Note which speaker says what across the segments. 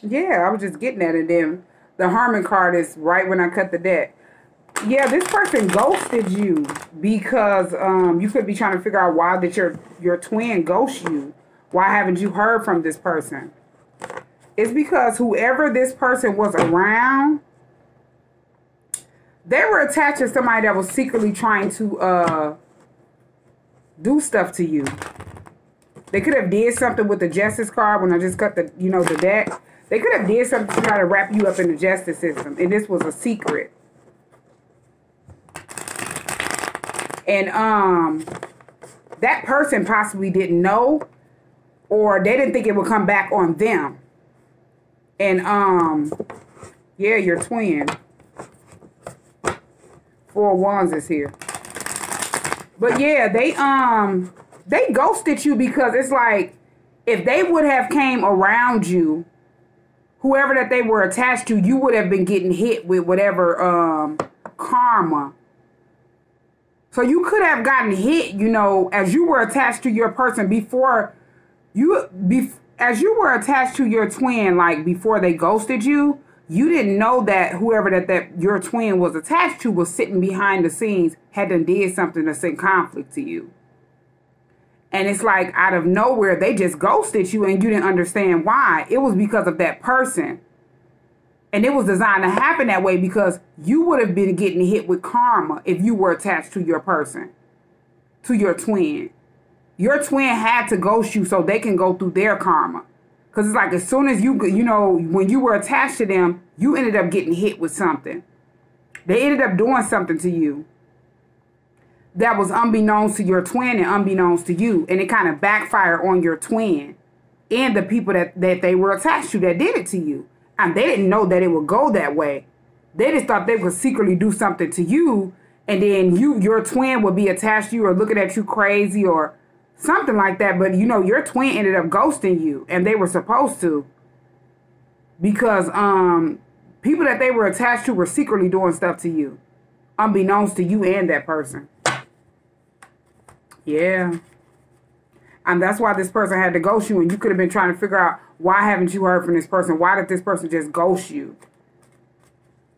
Speaker 1: Yeah, I was just getting at it. Then the Hermit card is right when I cut the deck. Yeah, this person ghosted you because you could be trying to figure out why did your twin ghost you. Why haven't you heard from this person? It's because whoever this person was around, they were attached to somebody that was secretly trying to do stuff to you. They could have did something with the Justice card when I just cut the, the deck. They could have did something to try to wrap you up in the justice system. And this was a secret. And that person possibly didn't know, or they didn't think it would come back on them. And yeah, your twin. 4 of Wands is here. But yeah, they ghosted you because it's like if they would have came around you, whoever that they were attached to, you would have been getting hit with whatever karma. So you could have gotten hit, as you were attached to your person before as you were attached to your twin, like before they ghosted you, you didn't know that whoever that your twin was attached to was sitting behind the scenes, had done did something to send conflict to you. And it's like out of nowhere, they just ghosted you and you didn't understand why. It was because of that person. And it was designed to happen that way because you would have been getting hit with karma if you were attached to your person, to your twin. Your twin had to ghost you so they can go through their karma. Because it's like as soon as when you were attached to them, you ended up getting hit with something. They ended up doing something to you that was unbeknownst to your twin and unbeknownst to you. And it kind of backfired on your twin and the people that they were attached to that did it to you. And they didn't know that it would go that way. They just thought they would secretly do something to you. And then your twin would be attached to you or looking at you crazy or something like that. But, your twin ended up ghosting you. And they were supposed to. Because people that they were attached to were secretly doing stuff to you. Unbeknownst to you and that person. Yeah. And that's why this person had to ghost you. And you could have been trying to figure out, why haven't you heard from this person? Why did this person just ghost you?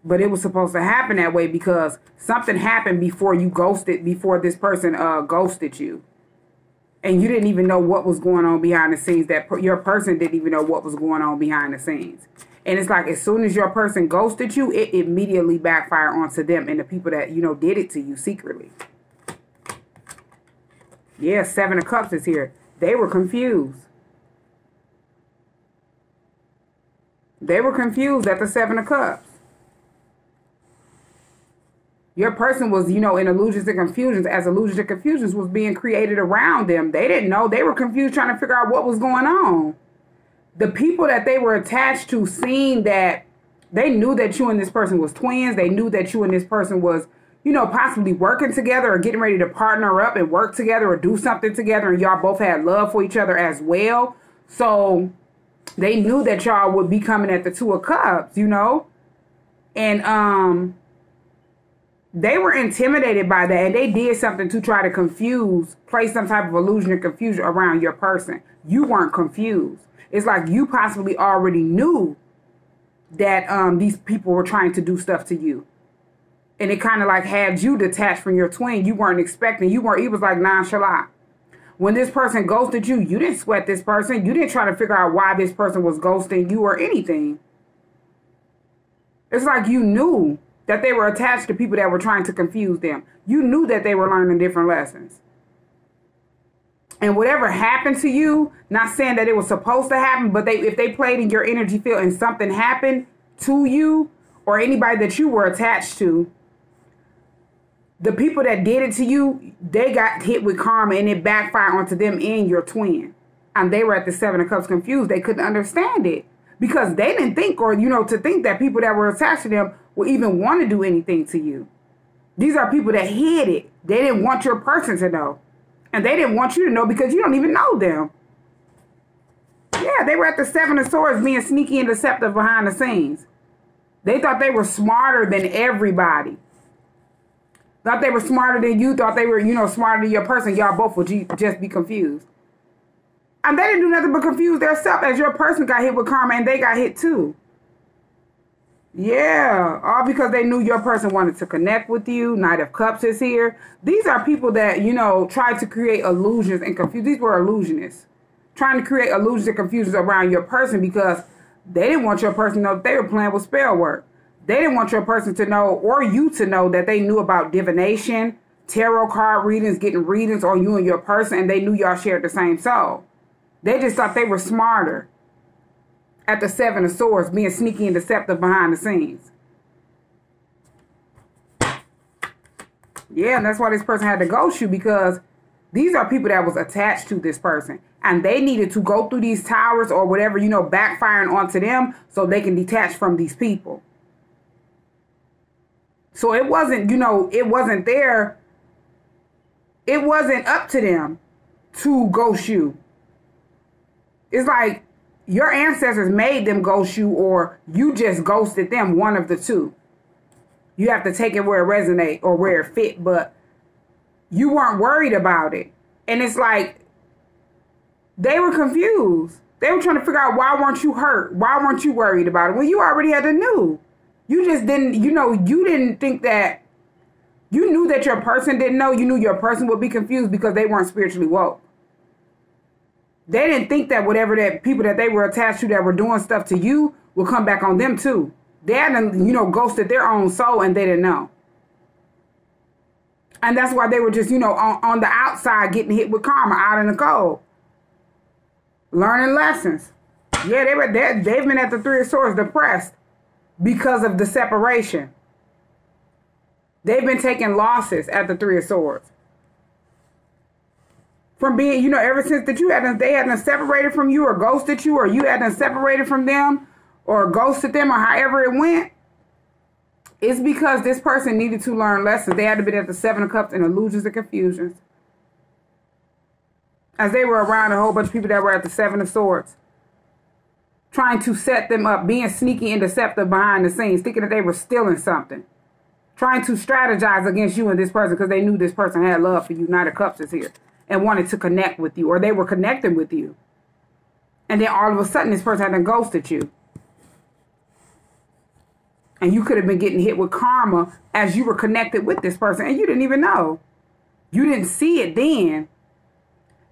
Speaker 1: But it was supposed to happen that way because something happened before this person ghosted you. And you didn't even know what was going on behind the scenes. Your person didn't even know what was going on behind the scenes. And it's like as soon as your person ghosted you, it immediately backfired onto them and the people that, did it to you secretly. Yeah, 7 of Cups is here. They were confused. They were confused at the 7 of Cups. Your person was, in illusions and confusions as illusions and confusions was being created around them. They didn't know. They were confused trying to figure out what was going on. The people that they were attached to seen that they knew that you and this person was twins. They knew that you and this person was, possibly working together or getting ready to partner up and work together or do something together. And y'all both had love for each other as well. So they knew that y'all would be coming at the 2 of Cups, And they were intimidated by that. And they did something to try to place some type of illusion or confusion around your person. You weren't confused. It's like you possibly already knew that these people were trying to do stuff to you. And it kind of like had you detached from your twin. You weren't expecting. It was like nonchalant. When this person ghosted you, you didn't sweat this person. You didn't try to figure out why this person was ghosting you or anything. It's like you knew that they were attached to people that were trying to confuse them. You knew that they were learning different lessons. And whatever happened to you, not saying that it was supposed to happen, but if they played in your energy field and something happened to you or anybody that you were attached to, the people that did it to you, they got hit with karma and it backfired onto them and your twin. And they were at the 7 of Cups confused. They couldn't understand it because they didn't think to think that people that were attached to them would even want to do anything to you. These are people that hid it. They didn't want your person to know. And they didn't want you to know because you don't even know them. Yeah, they were at the 7 of Swords being sneaky and deceptive behind the scenes. They thought they were smarter than everybody. Thought they were smarter than you. Thought they were, smarter than your person. Y'all both would just be confused. And they didn't do nothing but confuse themselves as your person got hit with karma and they got hit too. Yeah, all because they knew your person wanted to connect with you. Knight of Cups is here. These are people that, you know, tried to create illusions and confuse. These were illusionists. Trying to create illusions and confusions around your person because they didn't want your person to know that they were playing with spell work. They didn't want your person to know or you to know that they knew about divination, tarot card readings, getting readings on you and your person, and they knew y'all shared the same soul. They just thought they were smarter at the Seven of Swords, being sneaky and deceptive behind the scenes. Yeah, and that's why this person had to ghost you, because these are people that was attached to this person. And they needed to go through these towers or whatever, you know, backfiring onto them so they can detach from these people. So it wasn't, you know, it wasn't there. It wasn't up to them to ghost you. It's like your ancestors made them ghost you, or you just ghosted them, one of the two. You have to take it where it resonates or where it fit, but you weren't worried about it. And it's like they were confused. They were trying to figure out, why weren't you hurt? Why weren't you worried about it? Well, you already had to know. You just didn't, you know, you didn't think that, you knew that your person didn't know. You knew your person would be confused because they weren't spiritually woke. They didn't think that whatever that people that they were attached to that were doing stuff to you would come back on them too. They hadn't, you know, ghosted their own soul and they didn't know. And that's why they were just, you know, on the outside getting hit with karma out in the cold. Learning lessons. Yeah, they've been at the Three of Swords depressed because of the separation. They've been taking losses at the Three of Swords. From being, you know, ever since that they hadn't separated from you or ghosted you, or you hadn't separated from them or ghosted them, or however it went, it's because this person needed to learn lessons. They had to be at the Seven of Cups in illusions and confusions. As they were around a whole bunch of people that were at the Seven of Swords, trying to set them up, being sneaky and deceptive behind the scenes, thinking that they were stealing something, trying to strategize against you and this person because they knew this person had love for you. Knight of Cups is here and wanted to connect with you, or they were connecting with you. And then all of a sudden, this person had ghosted you. And you could have been getting hit with karma as you were connected with this person, and you didn't even know. You didn't see it then.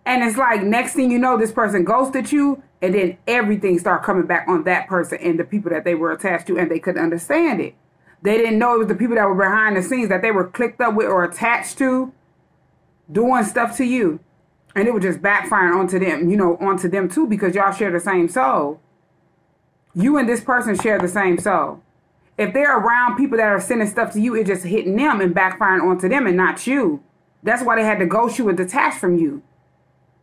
Speaker 1: And it's like, next thing you know, this person ghosted you, and then everything started coming back on that person and the people that they were attached to, and they couldn't understand it. They didn't know it was the people that were behind the scenes that they were clicked up with or attached to, doing stuff to you. And it was just backfiring onto them, you know, onto them too, because y'all share the same soul. You and this person share the same soul. If they're around people that are sending stuff to you, it's just hitting them and backfiring onto them and not you. That's why they had to ghost you and detach from you.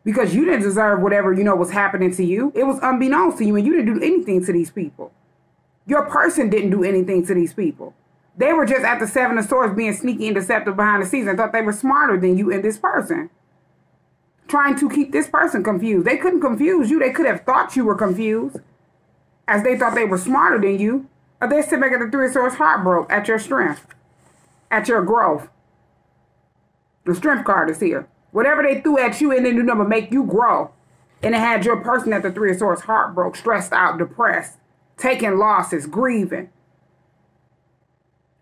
Speaker 1: Because you didn't deserve whatever, you know, was happening to you. It was unbeknownst to you, and you didn't do anything to these people. Your person didn't do anything to these people. They were just at the Seven of Swords being sneaky and deceptive behind the scenes and thought they were smarter than you and this person. Trying to keep this person confused. They couldn't confuse you. They could have thought you were confused, as they thought they were smarter than you. Or they sit back at the Three of Swords heartbroken at your strength, at your growth. The Strength card is here. Whatever they threw at you, and then do nothing but make you grow. And it had your person at the Three of Swords heartbroken, stressed out, depressed, taking losses, grieving.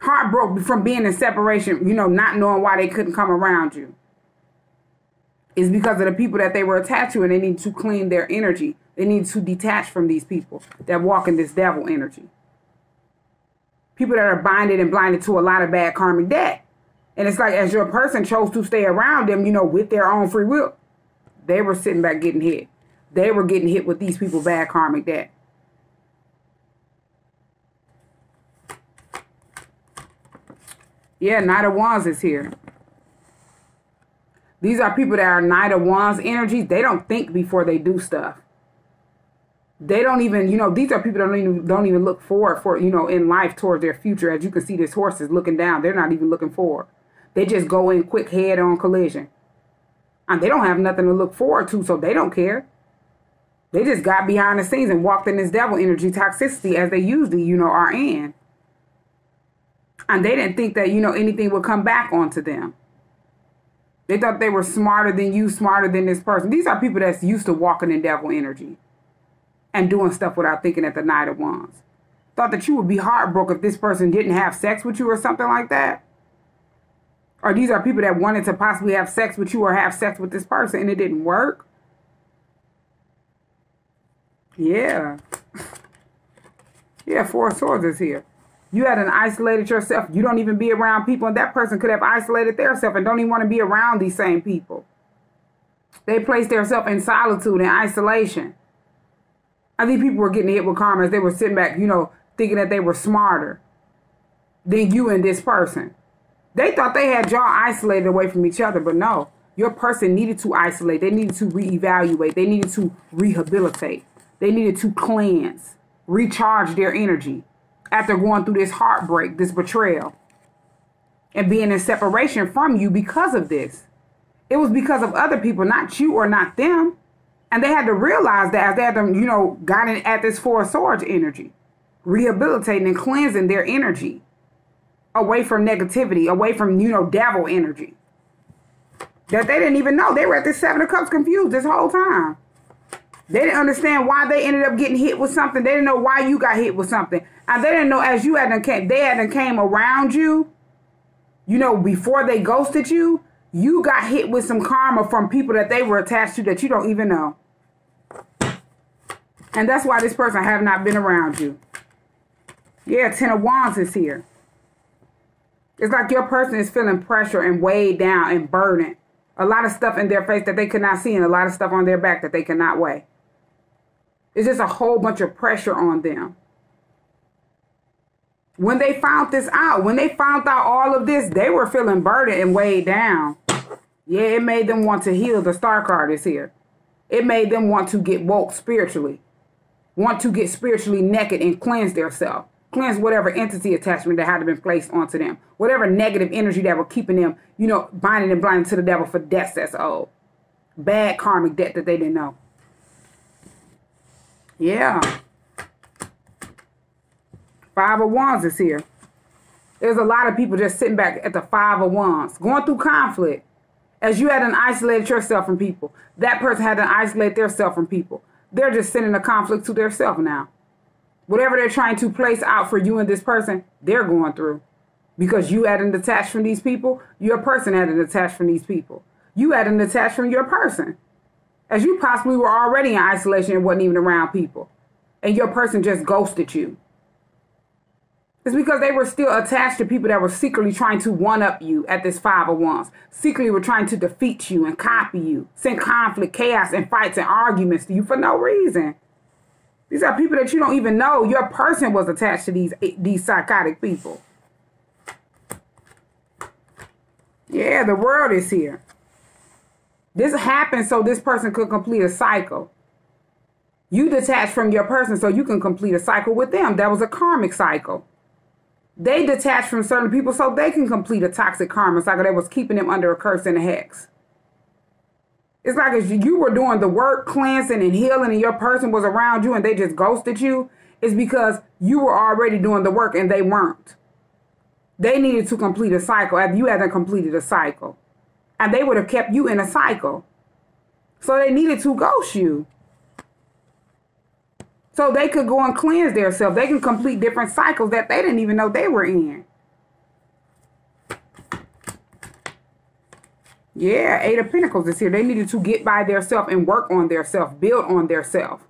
Speaker 1: Heartbroken from being in separation, you know, not knowing why they couldn't come around you. It's because of the people that they were attached to, and they need to clean their energy. They need to detach from these people that walk in this devil energy. People that are binded and blinded to a lot of bad karmic debt. And it's like, as your person chose to stay around them, you know, with their own free will, they were sitting back getting hit. They were getting hit with these people bad karmic debt. Yeah, Knight of Wands is here. These are people that are Knight of Wands energies. They don't think before they do stuff. They don't even, you know, these are people that don't even look forward for, you know, in life towards their future. As you can see, this horse is looking down. They're not even looking forward. They just go in quick head-on collision. And they don't have nothing to look forward to, so they don't care. They just got behind the scenes and walked in this devil energy toxicity as they usually, you know, are in. And they didn't think that, you know, anything would come back onto them. They thought they were smarter than you, smarter than this person. These are people that's used to walking in devil energy and doing stuff without thinking at the Knight of Wands. Thought that you would be heartbroken if this person didn't have sex with you or something like that. Or these are people that wanted to possibly have sex with you or have sex with this person and it didn't work. Yeah. Yeah, Four of Swords is here. You hadn't isolated yourself. You don't even be around people, and that person could have isolated themselves and don't even want to be around these same people. They placed themselves in solitude and isolation. I think people were getting hit with karma as they were sitting back, you know, thinking that they were smarter than you and this person. They thought they had y'all isolated away from each other, but no. Your person needed to isolate. They needed to reevaluate. They needed to rehabilitate. They needed to cleanse, recharge their energy after going through this heartbreak, this betrayal, and being in separation from you because of this. It was because of other people, not you or not them. And they had to realize that as they had to, you know, got in at this Four of Swords energy, rehabilitating and cleansing their energy away from negativity, away from, you know, devil energy. That they didn't even know. They were at this Seven of Cups confused this whole time. They didn't understand why they ended up getting hit with something. They didn't know why you got hit with something. And they didn't know as you hadn't came, they hadn't came around you, you know, before they ghosted you, you got hit with some karma from people that they were attached to that you don't even know. And that's why this person have not been around you. Yeah, Ten of Wands is here. It's like your person is feeling pressure and weighed down and burdened. A lot of stuff in their face that they could not see and a lot of stuff on their back that they cannot weigh. It's just a whole bunch of pressure on them. When they found this out, when they found out all of this, they were feeling burdened and weighed down. Yeah, it made them want to heal. The Star card is here. It made them want to get woke spiritually. Want to get spiritually naked and cleanse themselves. Cleanse whatever entity attachment that had been placed onto them. Whatever negative energy that were keeping them, you know, binding and blinding to the devil for debts that's owed. Bad karmic debt that they didn't know. Yeah. Five of Wands is here. There's a lot of people just sitting back at the Five of Wands, going through conflict. As you hadn't isolated yourself from people, that person had to isolate themselves from people. They're just sending a conflict to themselves now. Whatever they're trying to place out for you and this person, they're going through. Because you hadn't detached from these people, your person hadn't detached from these people. You hadn't detached from your person. As you possibly were already in isolation and wasn't even around people. And your person just ghosted you. It's because they were still attached to people that were secretly trying to one-up you at this Five of Wands. Secretly were trying to defeat you and copy you. Send conflict, chaos, and fights and arguments to you for no reason. These are people that you don't even know. Your person was attached to these psychotic people. Yeah, the World is here. This happened so this person could complete a cycle. You detached from your person so you can complete a cycle with them. That was a karmic cycle. They detached from certain people so they can complete a toxic karma cycle that was keeping them under a curse and a hex. It's like if you were doing the work, cleansing and healing, and your person was around you and they just ghosted you, it's because you were already doing the work and they weren't. They needed to complete a cycle after you hadn't completed a cycle. And they would have kept you in a cycle. So they needed to ghost you. So they could go and cleanse themselves. They can complete different cycles that they didn't even know they were in. Yeah, Eight of Pentacles is here. They needed to get by themselves and work on themselves, build on themselves.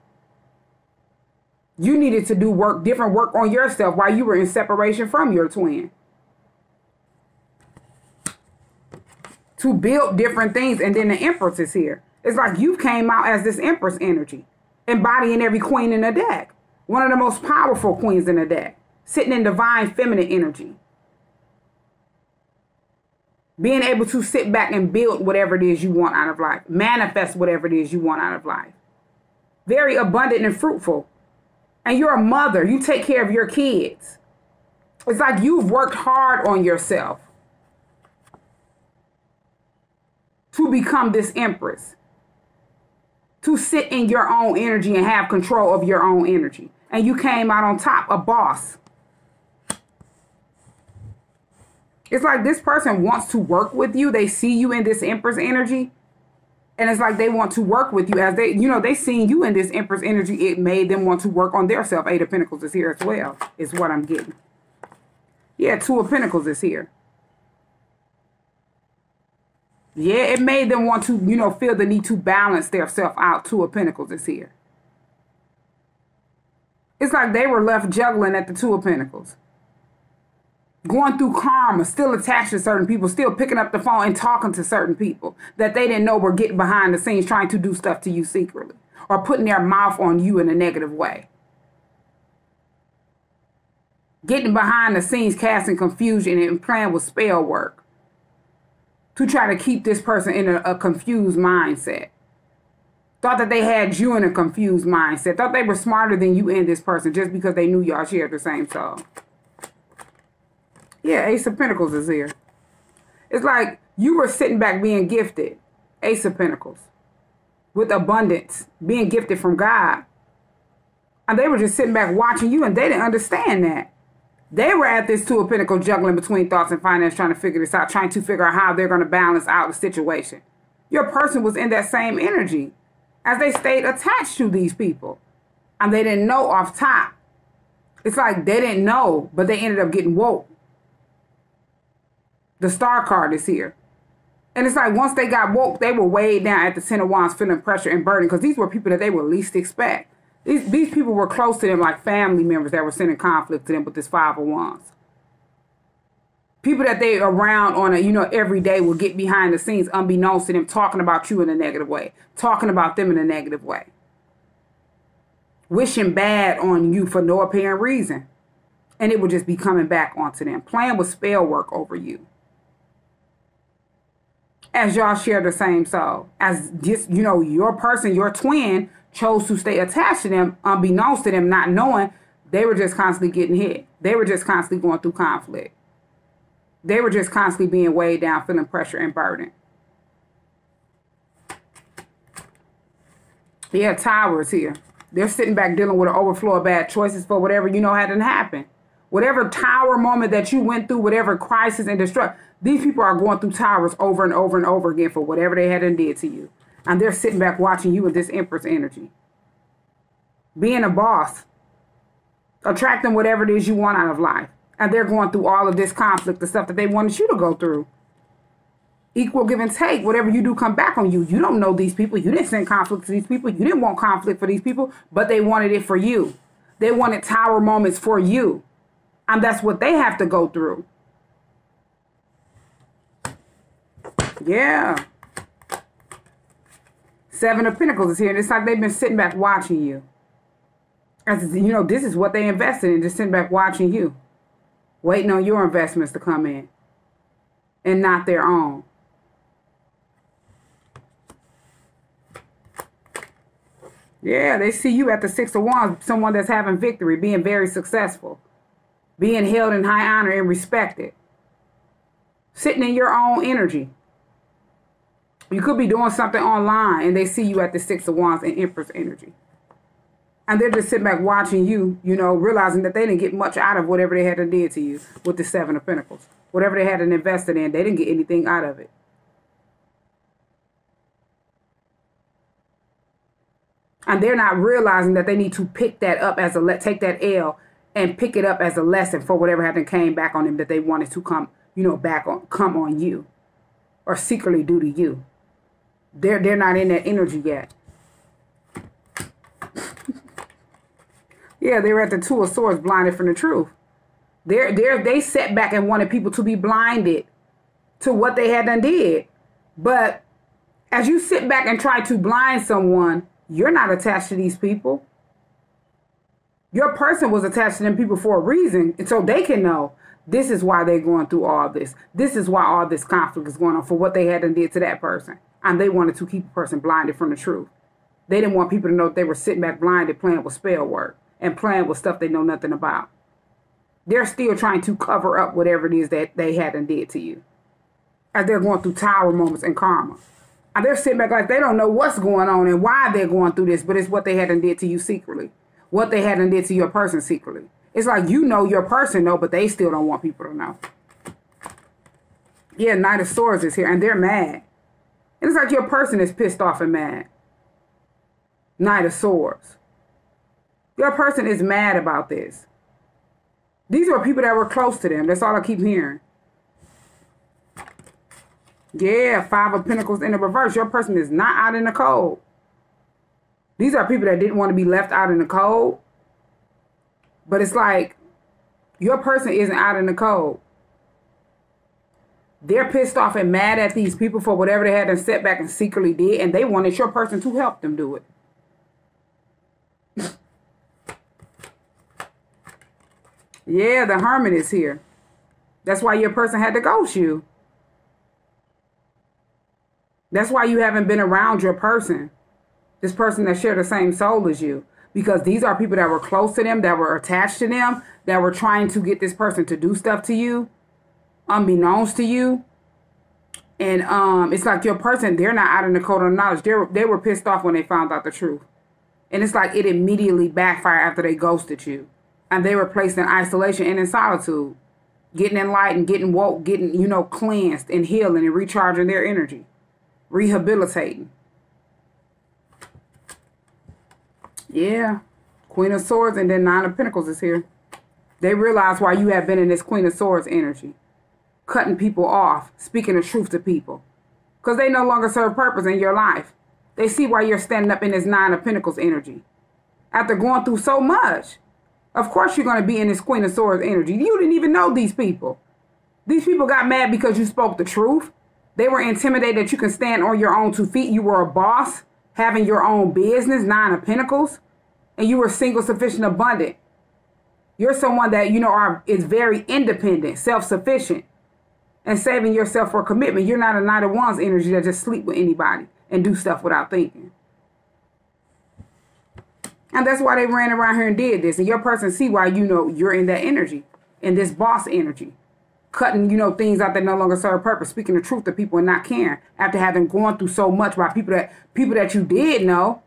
Speaker 1: You needed to do work, different work on yourself while you were in separation from your twin. To build different things. And then the Empress is here. It's like you came out as this Empress energy, embodying every queen in the deck. One of the most powerful queens in the deck. Sitting in divine feminine energy. Being able to sit back and build whatever it is you want out of life. Manifest whatever it is you want out of life. Very abundant and fruitful. And you're a mother. You take care of your kids. It's like you've worked hard on yourself to become this Empress. To sit in your own energy and have control of your own energy. And you came out on top, a boss. It's like this person wants to work with you. They see you in this Empress energy. And it's like they want to work with you as they, you know, they seen you in this Empress energy. It made them want to work on their self. Eight of Pentacles is here as well, is what I'm getting. Yeah, Two of Pentacles is here. Yeah, it made them want to, you know, feel the need to balance their self out. Two of Pentacles is here. It's like they were left juggling at the Two of Pentacles. Going through karma, still attached to certain people, still picking up the phone and talking to certain people that they didn't know were getting behind the scenes trying to do stuff to you secretly or putting their mouth on you in a negative way. Getting behind the scenes, casting confusion and playing with spell work to try to keep this person in a confused mindset. Thought that they had you in a confused mindset. Thought they were smarter than you and this person just because they knew y'all shared the same soul. Yeah, Ace of Pentacles is here. It's like you were sitting back being gifted. Ace of Pentacles. With abundance. Being gifted from God. And they were just sitting back watching you and they didn't understand that. They were at this Two of Pentacles juggling between thoughts and finance trying to figure this out. Trying to figure out how they're going to balance out the situation. Your person was in that same energy as they stayed attached to these people. And they didn't know off top. It's like they didn't know, but they ended up getting woke. The Star card is here. And it's like once they got woke, they were weighed down at the Ten of Wands, feeling pressure and burden because these were people that they would least expect. These people were close to them like family members that were sending conflict to them with this Five of Wands. People that they around on a, you know, every day will get behind the scenes unbeknownst to them talking about you in a negative way. Talking about them in a negative way. Wishing bad on you for no apparent reason. And it would just be coming back onto them. Playing with spell work over you. As y'all share the same soul. As just, you know, your person, your twin, chose to stay attached to them, unbeknownst to them, not knowing they were just constantly getting hit. They were just constantly going through conflict. They were just constantly being weighed down, feeling pressure and burden. Yeah, Tower is here. They're sitting back dealing with an overflow of bad choices for whatever you know hadn't happened. Whatever Tower moment that you went through, whatever crisis and destruction, these people are going through Towers over and over and over again for whatever they had and did to you. And they're sitting back watching you with this Empress energy. Being a boss. Attracting whatever it is you want out of life. And they're going through all of this conflict, the stuff that they wanted you to go through. Equal give and take. Whatever you do come back on you. You don't know these people. You didn't send conflict to these people. You didn't want conflict for these people. But they wanted it for you. They wanted Tower moments for you. And that's what they have to go through. Yeah. Seven of Pentacles is here. And it's like they've been sitting back watching you. As you know, this is what they invested in. Just sitting back watching you. Waiting on your investments to come in. And not their own. Yeah, they see you at the Six of Wands. Someone that's having victory. Being very successful. Being held in high honor and respected. Sitting in your own energy. You could be doing something online and they see you at the Six of Wands and Empress energy. And they're just sitting back watching you, you know, realizing that they didn't get much out of whatever they had to do to you with the Seven of Pentacles. Whatever they had invested in, they didn't get anything out of it. And they're not realizing that they need to pick that up as take that L and pick it up as a lesson for whatever had came back on them that they wanted to come, you know, come on you or secretly do to you. They're not in that energy yet. Yeah, they were at the Two of Swords, blinded from the truth. They sat back and wanted people to be blinded to what they had done did. But as you sit back and try to blind someone, you're not attached to these people. Your person was attached to them people for a reason, and so they can know this is why they're going through all this. This is why all this conflict is going on for what they had done did to that person. And they wanted to keep a person blinded from the truth. They didn't want people to know that they were sitting back blinded playing with spell work and playing with stuff they know nothing about. They're still trying to cover up whatever it is that they had and did to you. As they're going through Tower moments and karma. And they're sitting back like they don't know what's going on and why they're going through this, but it's what they had and did to you secretly. What they had and did to your person secretly. It's like you know your person know, but they still don't want people to know. Yeah, Knight of Swords is here, and they're mad. And it's like your person is pissed off and mad. Knight of Swords. Your person is mad about this. These were people that were close to them. That's all I keep hearing. Yeah, Five of Pentacles in the reverse. Your person is not out in the cold. These are people that didn't want to be left out in the cold. But it's like your person isn't out in the cold. They're pissed off and mad at these people for whatever they had them set back and secretly did. And they wanted your person to help them do it. Yeah, the Hermit is here. That's why your person had to ghost you. That's why you haven't been around your person. This person that shared the same soul as you. Because these are people that were close to them, that were attached to them, that were trying to get this person to do stuff to you, unbeknownst to you. And it's like your person, they're not out in the cold of knowledge. They were pissed off when they found out the truth. And it's like it immediately backfired after they ghosted you. And they were placed in isolation and in solitude. Getting enlightened, getting woke, getting, cleansed and healing and recharging their energy. Rehabilitating. Yeah. Queen of Swords and then Nine of Pentacles is here. They realize why you have been in this Queen of Swords energy. Cutting people off. Speaking the truth to people. Because they no longer serve purpose in your life. They see why you're standing up in this Nine of Pentacles energy. After going through so much. Of course you're going to be in this Queen of Swords energy. You didn't even know these people. These people got mad because you spoke the truth. They were intimidated that you can stand on your own 2 feet. You were a boss, having your own business, Nine of Pentacles. And you were single, sufficient, abundant. You're someone that, is very independent, self-sufficient. And saving yourself for commitment. You're not a Knight of Wands energy that just sleep with anybody and do stuff without thinking. And that's why they ran around here and did this. And your person see why you're in that energy. In this boss energy. Cutting, things out that no longer serve purpose. Speaking the truth to people and not caring. After having gone through so much by people that you did know.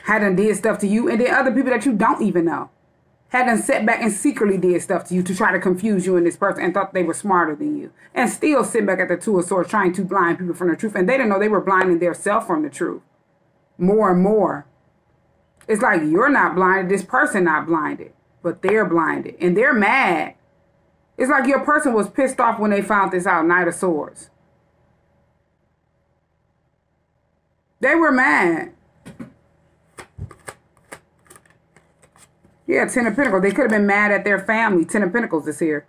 Speaker 1: Hadn't did stuff to you. And then other people that you don't even know. Hadn't set back and secretly did stuff to you to try to confuse you and this person. And thought they were smarter than you. And still sit back at the Two of Swords trying to blind people from the truth. And they didn't know they were blinding their self from the truth. More and more. It's like you're not blinded, this person not blinded, but they're blinded. And they're mad. It's like your person was pissed off when they found this out, Knight of Swords. They were mad. Yeah, Ten of Pentacles. They could have been mad at their family. Ten of Pentacles is here.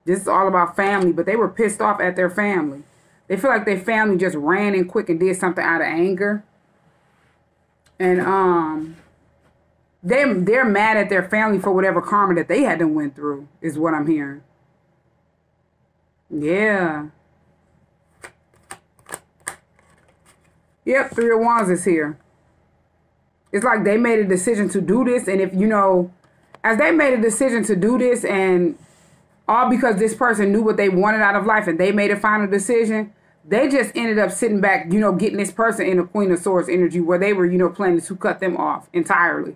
Speaker 1: This is all about family, but they were pissed off at their family. They feel like their family just ran in quick and did something out of anger. And they're mad at their family for whatever karma that they had to went through, is what I'm hearing. Yeah. Yep, Three of Wands is here. It's like they made a decision to do this. And if, as they made a decision to do this and all because this person knew what they wanted out of life and they made a final decision, they just ended up sitting back, getting this person in a Queen of Swords energy where they were, planning to cut them off entirely.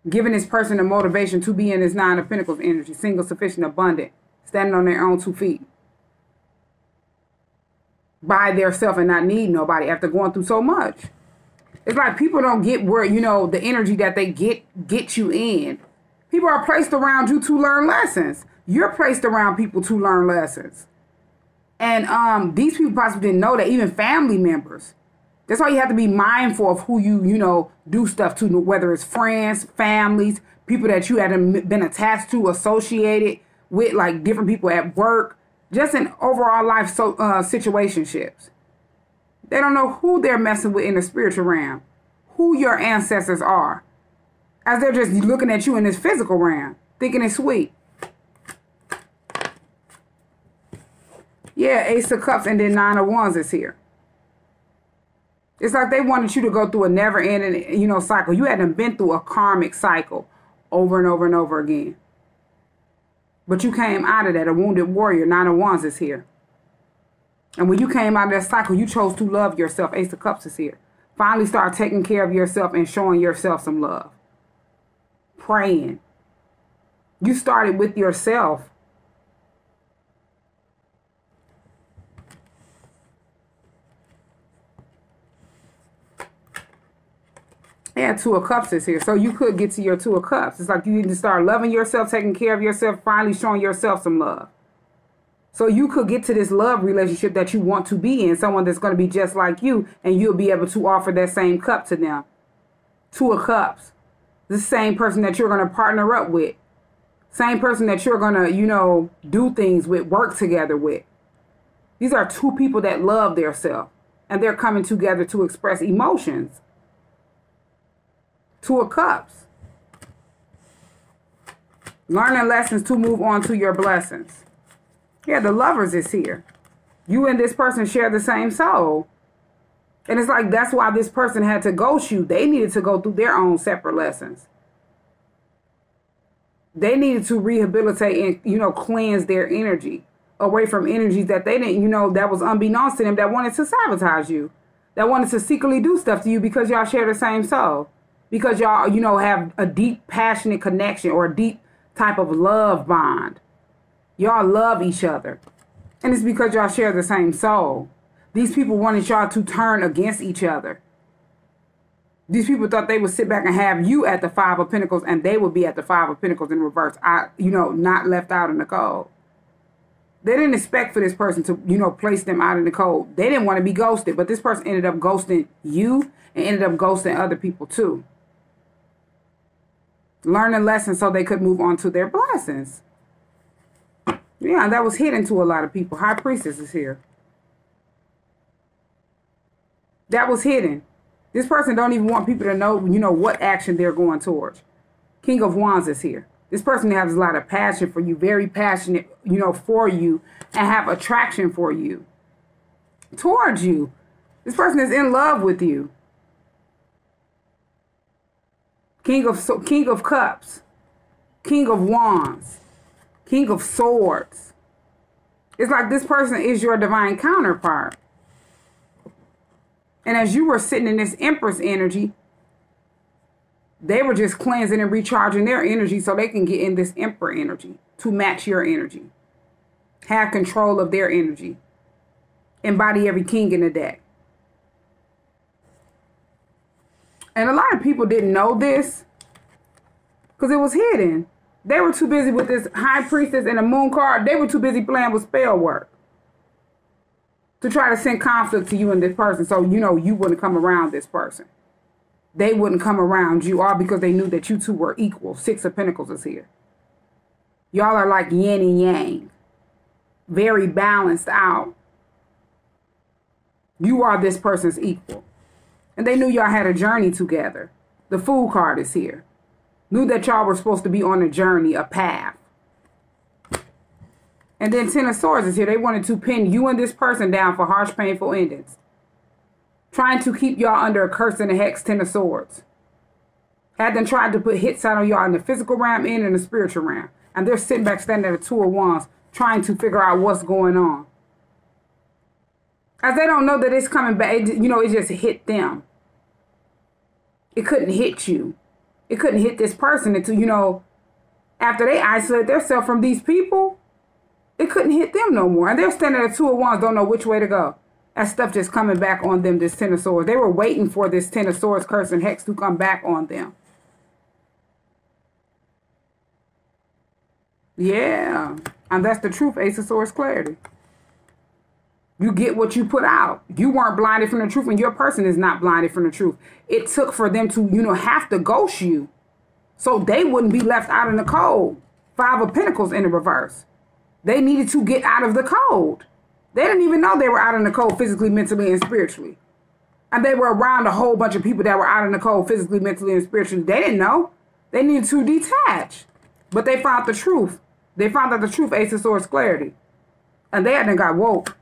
Speaker 1: Giving this person the motivation to be in this Nine of Pentacles energy. Single, sufficient, abundant. Standing on their own 2 feet. By their self and not need nobody after going through so much. It's like people don't get where, the energy that they get you in. People are placed around you to learn lessons. You're placed around people to learn lessons. And these people possibly didn't know that, even family members. That's why you have to be mindful of who you, do stuff to, whether it's friends, families, people that you haven't been attached to, associated with, like different people at work, just in overall life situationships. They don't know who they're messing with in the spiritual realm, who your ancestors are, as they're just looking at you in this physical realm, thinking it's sweet. Yeah, Ace of Cups and then Nine of Wands is here. It's like they wanted you to go through a never-ending, cycle. You hadn't been through a karmic cycle over and over and over again. But you came out of that, a wounded warrior. Nine of Wands is here. And when you came out of that cycle, you chose to love yourself. Ace of Cups is here. Finally start taking care of yourself and showing yourself some love. Praying. You started with yourself. Yeah, Two of Cups is here. So you could get to your Two of Cups. It's like you need to start loving yourself, taking care of yourself, finally showing yourself some love. So you could get to this love relationship that you want to be in, someone that's going to be just like you, and you'll be able to offer that same cup to them. Two of Cups. The same person that you're going to partner up with. Same person that you're going to, you know, do things with, work together with. These are two people that love their self, and they're coming together to express emotions. Two of Cups. Learning lessons to move on to your blessings. Yeah, the Lovers is here. You and this person share the same soul. And it's like that's why this person had to ghost you. They needed to go through their own separate lessons. They needed to rehabilitate and, you know, cleanse their energy away from energies that they didn't, you know, that was unbeknownst to them, that wanted to sabotage you, that wanted to secretly do stuff to you because y'all share the same soul. Because y'all, you know, have a deep, passionate connection or a deep type of love bond. Y'all love each other. And it's because y'all share the same soul. These people wanted y'all to turn against each other. These people thought they would sit back and have you at the Five of Pentacles and they would be at the Five of Pentacles in reverse. You know, not left out in the cold. They didn't expect for this person to, you know, place them out in the cold. They didn't want to be ghosted, but this person ended up ghosting you and ended up ghosting other people too. Learning lessons so they could move on to their blessings. Yeah, that was hidden to a lot of people. High Priestess is here. That was hidden. This person don't even want people to know, you know, what action they're going towards. King of Wands is here. This person has a lot of passion for you, very passionate, you know, for you, and have attraction for you, towards you. This person is in love with you. King of Cups, King of Wands, King of Swords. It's like this person is your divine counterpart. And as you were sitting in this Empress energy, they were just cleansing and recharging their energy so they can get in this Emperor energy to match your energy. Have control of their energy. Embody every king in the deck. And a lot of people didn't know this because it was hidden. They were too busy with this High Priestess and the Moon card. They were too busy playing with spell work to try to send conflict to you and this person so, you know, you wouldn't come around this person. They wouldn't come around you, all because they knew that you two were equal. Six of Pentacles is here. Y'all are like yin and yang. Very balanced out. You are this person's equal. And they knew y'all had a journey together. The Fool card is here. Knew that y'all were supposed to be on a journey, a path. And then Ten of Swords is here. They wanted to pin you and this person down for harsh, painful endings. Trying to keep y'all under a curse and a hex, Ten of Swords. Had them tried to put hits out on y'all in the physical realm and in the spiritual realm. And they're sitting back standing at a Two of Wands trying to figure out what's going on. As they don't know that it's coming back, you know, it just hit them. It couldn't hit you. It couldn't hit this person until, you know, after they isolate themselves from these people, it couldn't hit them no more. And they're standing at a Two of Wands, don't know which way to go. That stuff just coming back on them, this Ten of Swords. They were waiting for this Ten of Swords curse and hex to come back on them. Yeah. And that's the truth, Ace of Swords clarity. You get what you put out. You weren't blinded from the truth, and your person is not blinded from the truth. It took for them to, you know, have to ghost you so they wouldn't be left out in the cold. Five of Pentacles in the reverse. They needed to get out of the cold. They didn't even know they were out in the cold physically, mentally, and spiritually. And they were around a whole bunch of people that were out in the cold physically, mentally, and spiritually. They didn't know. They needed to detach. But they found the truth. They found out the truth, Ace of Swords clarity. And they hadn't got woke.